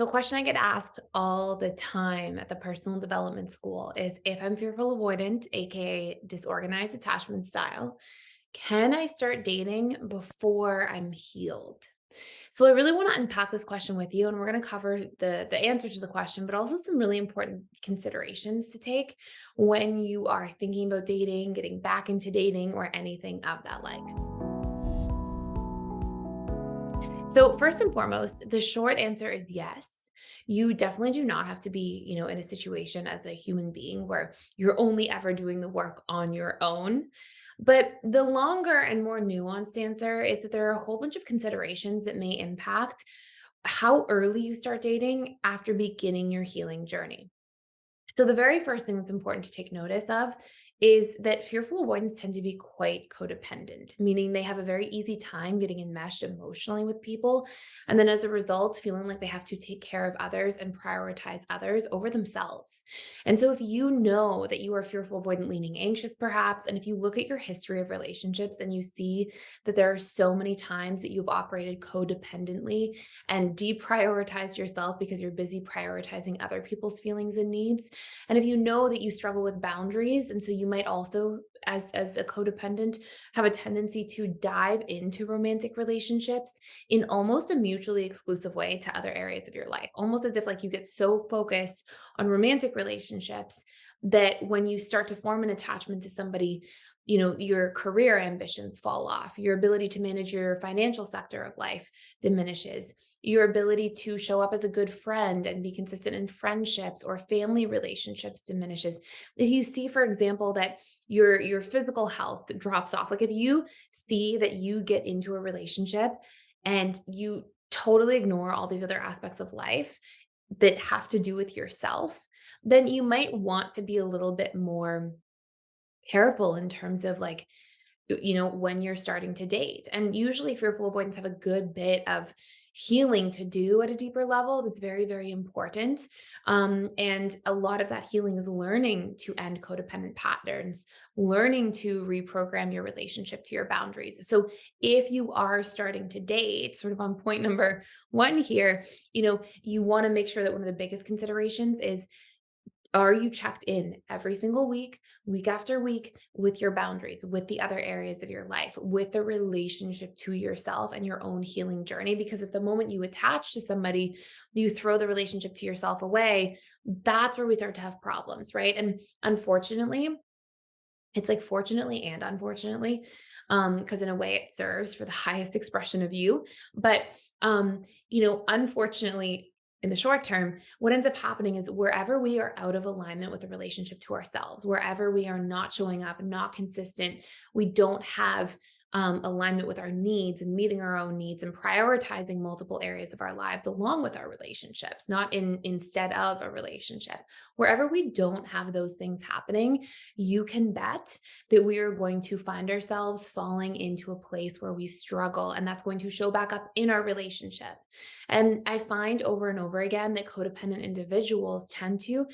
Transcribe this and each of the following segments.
So, a question I get asked all the time at the personal development school is if I'm fearful avoidant, aka disorganized attachment style, can I start dating before I'm healed? So, I really want to unpack this question with you, and we're going to cover the answer to the question, but also some really important considerations to take when you are thinking about dating, getting back into dating, or anything of that like. So, first and foremost, the short answer is yes. You definitely do not have to be, in a situation as a human being where you're only ever doing the work on your own. But the longer and more nuanced answer is that there are a whole bunch of considerations that may impact how early you start dating after beginning your healing journey. So, the very first thing that's important to take notice of is that fearful avoidants tend to be quite codependent, meaning they have a very easy time getting enmeshed emotionally with people. And then as a result, feeling like they have to take care of others and prioritize others over themselves. And so, if you know that you are fearful avoidant leaning anxious, perhaps, and if you look at your history of relationships and you see that there are so many times that you've operated codependently and deprioritized yourself because you're busy prioritizing other people's feelings and needs, and if you know that you struggle with boundaries, and so you might also, as a codependent, have a tendency to dive into romantic relationships in almost a mutually exclusive way to other areas of your life, almost as if like you get so focused on romantic relationships that when you start to form an attachment to somebody, your career ambitions fall off, your ability to manage your financial sector of life diminishes, your ability to show up as a good friend and be consistent in friendships or family relationships diminishes. If you see, for example, that your physical health drops off, like if you see that you get into a relationship and you totally ignore all these other aspects of life that have to do with yourself, then you might want to be a little bit more careful in terms of like, when you're starting to date. And usually fearful avoidants have a good bit of healing to do at a deeper level. That's very, very important. And a lot of that healing is learning to end codependent patterns, learning to reprogram your relationship to your boundaries. So if you are starting to date, sort of on point number one here, you want to make sure that one of the biggest considerations is, are you checked in every single week, week after week, with your boundaries, with the other areas of your life, with the relationship to yourself and your own healing journey? Because if the moment you attach to somebody, you throw the relationship to yourself away, that's where we start to have problems, right? And unfortunately, it's like fortunately and unfortunately, because in a way it serves for the highest expression of you. But unfortunately, in the short term, what ends up happening is wherever we are out of alignment with the relationship to ourselves, wherever we are not showing up, not consistent, we don't have alignment with our needs and meeting our own needs and prioritizing multiple areas of our lives along with our relationships, not instead of a relationship. Wherever we don't have those things happening, you can bet that we are going to find ourselves falling into a place where we struggle, and that's going to show back up in our relationship. And I find over and over again that codependent individuals tend to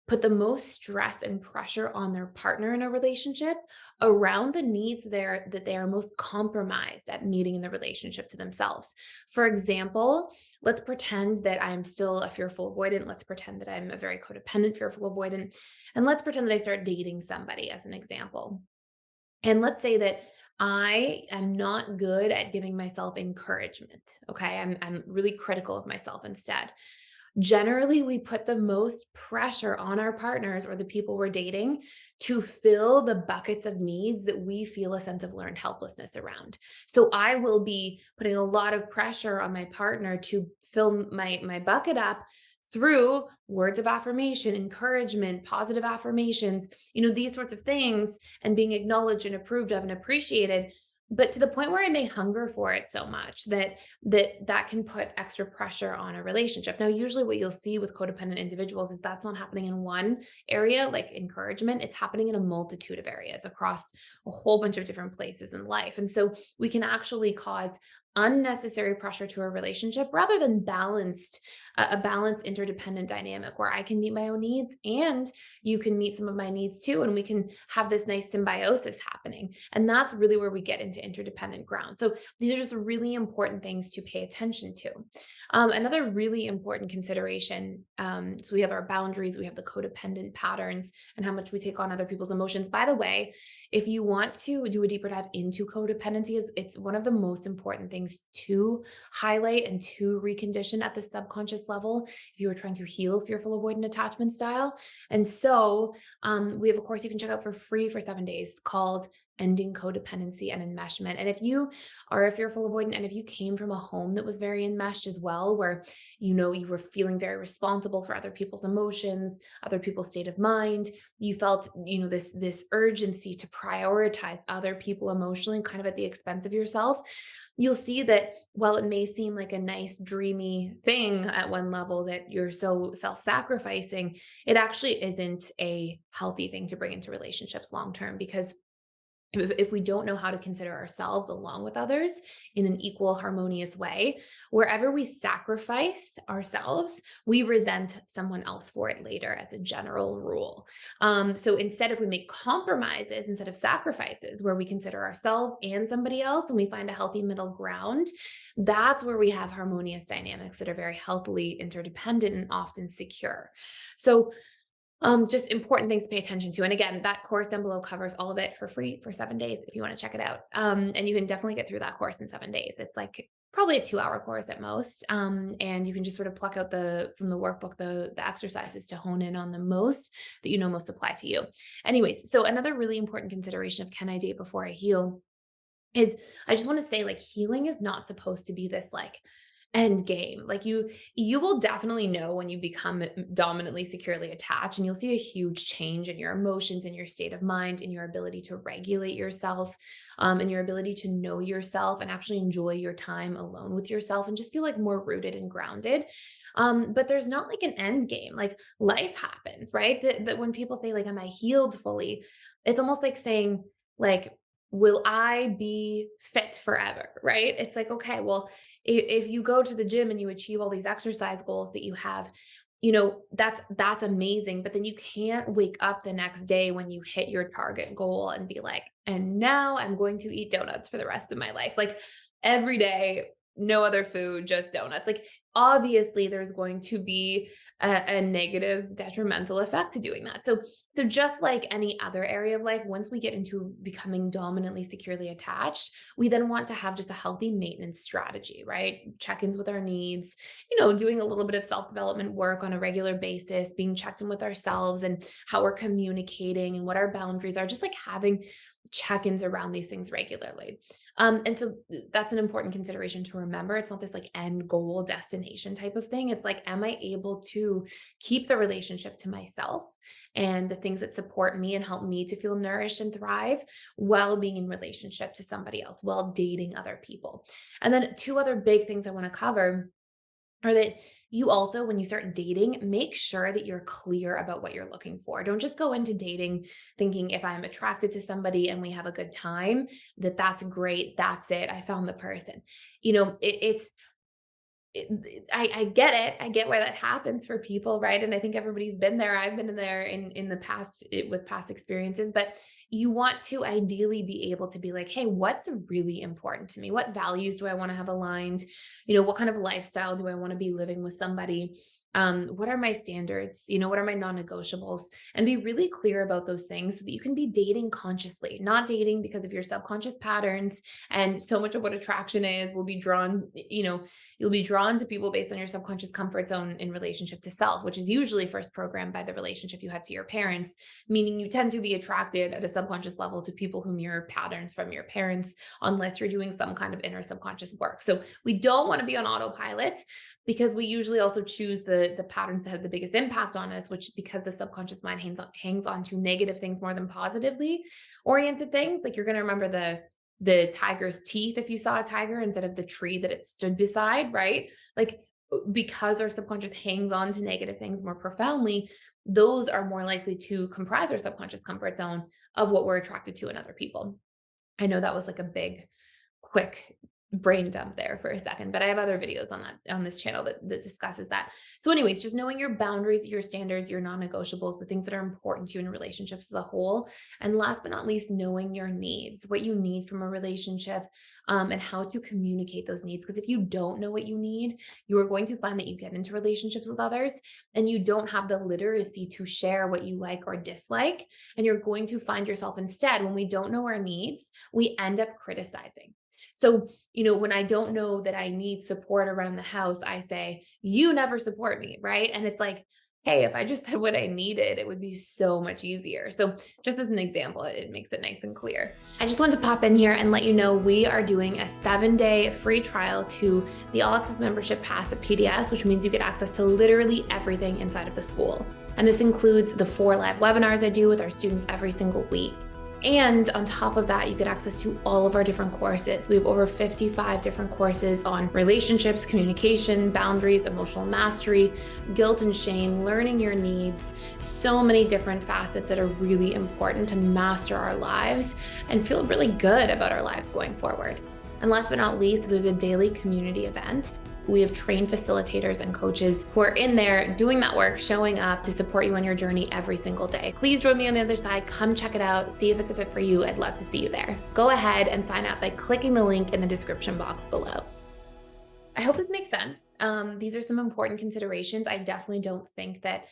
put the most stress and pressure on their partner in a relationship around the needs that they are most compromised at meeting in the relationship to themselves. For example, let's pretend that I'm still a fearful avoidant. Let's pretend that I'm a very codependent, fearful avoidant. And let's pretend that I start dating somebody as an example. And let's say that I am not good at giving myself encouragement. Okay. I'm really critical of myself instead. Generally, we put the most pressure on our partners or the people we're dating to fill the buckets of needs that we feel a sense of learned helplessness around. So I will be putting a lot of pressure on my partner to fill my bucket up through words of affirmation, encouragement, positive affirmations, these sorts of things, and being acknowledged and approved of and appreciated, but to the point where I may hunger for it so much that can put extra pressure on a relationship. Now, usually what you'll see with codependent individuals is that's not happening in one area, like encouragement. It's happening in a multitude of areas across a whole bunch of different places in life. And so we can actually cause unnecessary pressure to a relationship rather than a balanced interdependent dynamic where I can meet my own needs and you can meet some of my needs too. And we can have this nice symbiosis happening. And that's really where we get into interdependent ground. So these are just really important things to pay attention to. Another really important consideration, so we have our boundaries, we have the codependent patterns, and how much we take on other people's emotions. By the way, if you want to do a deeper dive into codependency, it's one of the most important things to highlight and to recondition at the subconscious level if you are trying to heal fearful avoidant attachment style. And so we have a course you can check out for free for 7 days called Ending Codependency and Enmeshment. And if you are a fearful avoidant and if you came from a home that was very enmeshed as well, where you were feeling very responsible for other people's emotions, other people's state of mind, you felt this urgency to prioritize other people emotionally kind of at the expense of yourself, you'll see that while it may seem like a nice dreamy thing at one level that you're so self-sacrificing, it actually isn't a healthy thing to bring into relationships long term, because if we don't know how to consider ourselves along with others in an equal, harmonious way, wherever we sacrifice ourselves, we resent someone else for it later as a general rule. So instead, if we make compromises instead of sacrifices, where we consider ourselves and somebody else and we find a healthy middle ground, that's where we have harmonious dynamics that are very healthily interdependent and often secure. So just important things to pay attention to. And again, that course down below covers all of it for free for 7 days if you want to check it out. And you can definitely get through that course in 7 days. It's like probably a 2 hour course at most. And you can just sort of pluck out from the workbook, the exercises to hone in on the most that most apply to you. Anyways, so another really important consideration of can I date before I heal is I just want to say, like, healing is not supposed to be this like end game. Like, you will definitely know when you become dominantly securely attached, and you'll see a huge change in your emotions, in your state of mind, in your ability to regulate yourself, and your ability to know yourself and actually enjoy your time alone with yourself and just feel like more rooted and grounded. But there's not like an end game. Like, life happens, right? That when people say like, am I healed fully? It's almost like saying, like, will I be fit forever? Right? It's like, okay, well, if you go to the gym and you achieve all these exercise goals that you have, that's amazing. But then you can't wake up the next day when you hit your target goal and be like, and now I'm going to eat donuts for the rest of my life. Like, every day, no other food, just donuts. Like, obviously there's going to be a negative detrimental effect to doing that. So just like any other area of life, once we get into becoming dominantly securely attached, we then want to have just a healthy maintenance strategy, right? Check-ins with our needs, doing a little bit of self-development work on a regular basis, being checked in with ourselves and how we're communicating and what our boundaries are, just like having check-ins around these things regularly. And so that's an important consideration to remember. It's not this like end goal destination type of thing. It's like, am I able to keep the relationship to myself and the things that support me and help me to feel nourished and thrive while being in relationship to somebody else, while dating other people? And then two other big things I want to cover or that you also, when you start dating, make sure that you're clear about what you're looking for. Don't just go into dating thinking if I'm attracted to somebody and we have a good time, that's great. That's it. I found the person. I get it. I get why that happens for people, right? And I think everybody's been there. I've been there in the past with past experiences, but you want to ideally be able to be like, hey, what's really important to me? What values do I want to have aligned? What kind of lifestyle do I want to be living with somebody? What are my standards? What are my non-negotiables? And be really clear about those things so that you can be dating consciously, not dating because of your subconscious patterns. And so much of what attraction is will be drawn, you'll be drawn to people based on your subconscious comfort zone in relationship to self, which is usually first programmed by the relationship you had to your parents, meaning you tend to be attracted at a subconscious level to people who mirror patterns from your parents, unless you're doing some kind of inner subconscious work. So we don't want to be on autopilot, because we usually also choose the patterns that have the biggest impact on us, which, because the subconscious mind hangs on to negative things more than positively oriented things. Like, you're going to remember the tiger's teeth if you saw a tiger instead of the tree that it stood beside, right? Like, because our subconscious hangs on to negative things more profoundly, those are more likely to comprise our subconscious comfort zone of what we're attracted to in other people. I know that was like a big, quick brain dump there for a second, but I have other videos on on this channel that discusses that. So anyways, just knowing your boundaries, your standards, your non-negotiables, the things that are important to you in relationships as a whole. And last but not least, knowing your needs, what you need from a relationship, and how to communicate those needs. Because if you don't know what you need, you are going to find that you get into relationships with others and you don't have the literacy to share what you like or dislike. And you're going to find yourself instead, when we don't know our needs, we end up criticizing. So, when I don't know that I need support around the house, I say, you never support me, right? And it's like, hey, if I just said what I needed, it would be so much easier. So, just as an example, it makes it nice and clear. I just wanted to pop in here and let you know we are doing a 7-day free trial to the All Access Membership Pass at PDS, which means you get access to literally everything inside of the school. And this includes the 4 live webinars I do with our students every single week. And on top of that, you get access to all of our different courses. We have over 55 different courses on relationships, communication, boundaries, emotional mastery, guilt and shame, learning your needs, so many different facets that are really important to master our lives and feel really good about our lives going forward. And last but not least, there's a daily community event. We have trained facilitators and coaches who are in there doing that work, showing up to support you on your journey every single day. Please join me on the other side. Come check it out. See if it's a fit for you. I'd love to see you there. Go ahead and sign up by clicking the link in the description box below. I hope this makes sense. These are some important considerations. I definitely don't think that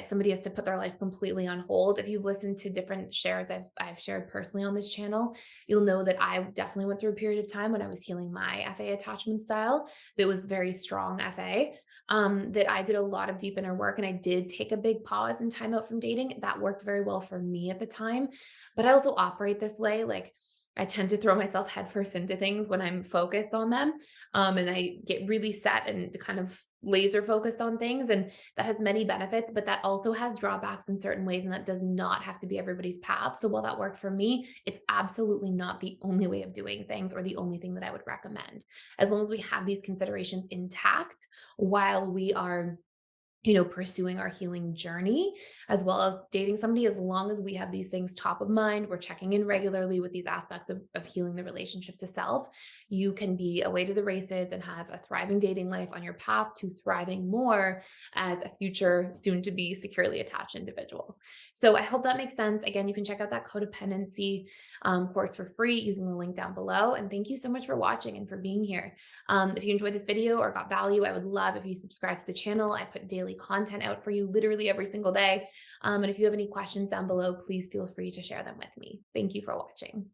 somebody has to put their life completely on hold. If you've listened to different shares I've shared personally on this channel, you'll know that I definitely went through a period of time when I was healing my FA attachment style that was very strong FA, that I did a lot of deep inner work and I did take a big pause and time out from dating. That worked very well for me at the time. But I also operate this way. Like, I tend to throw myself headfirst into things when I'm focused on them. And I get really set and kind of laser focused on things. And that has many benefits, but that also has drawbacks in certain ways. And that does not have to be everybody's path. So while that worked for me, it's absolutely not the only way of doing things or the only thing that I would recommend. As long as we have these considerations intact while we are pursuing our healing journey, as well as dating somebody, as long as we have these things top of mind, we're checking in regularly with these aspects of healing the relationship to self, you can be away to the races and have a thriving dating life on your path to thriving more as a future, soon to be securely attached individual. So I hope that makes sense. Again, you can check out that codependency course for free using the link down below. And thank you so much for watching and for being here. If you enjoyed this video or got value, I would love if you subscribe to the channel. I put daily content out for you literally every single day. And if you have any questions down below, please feel free to share them with me. Thank you for watching.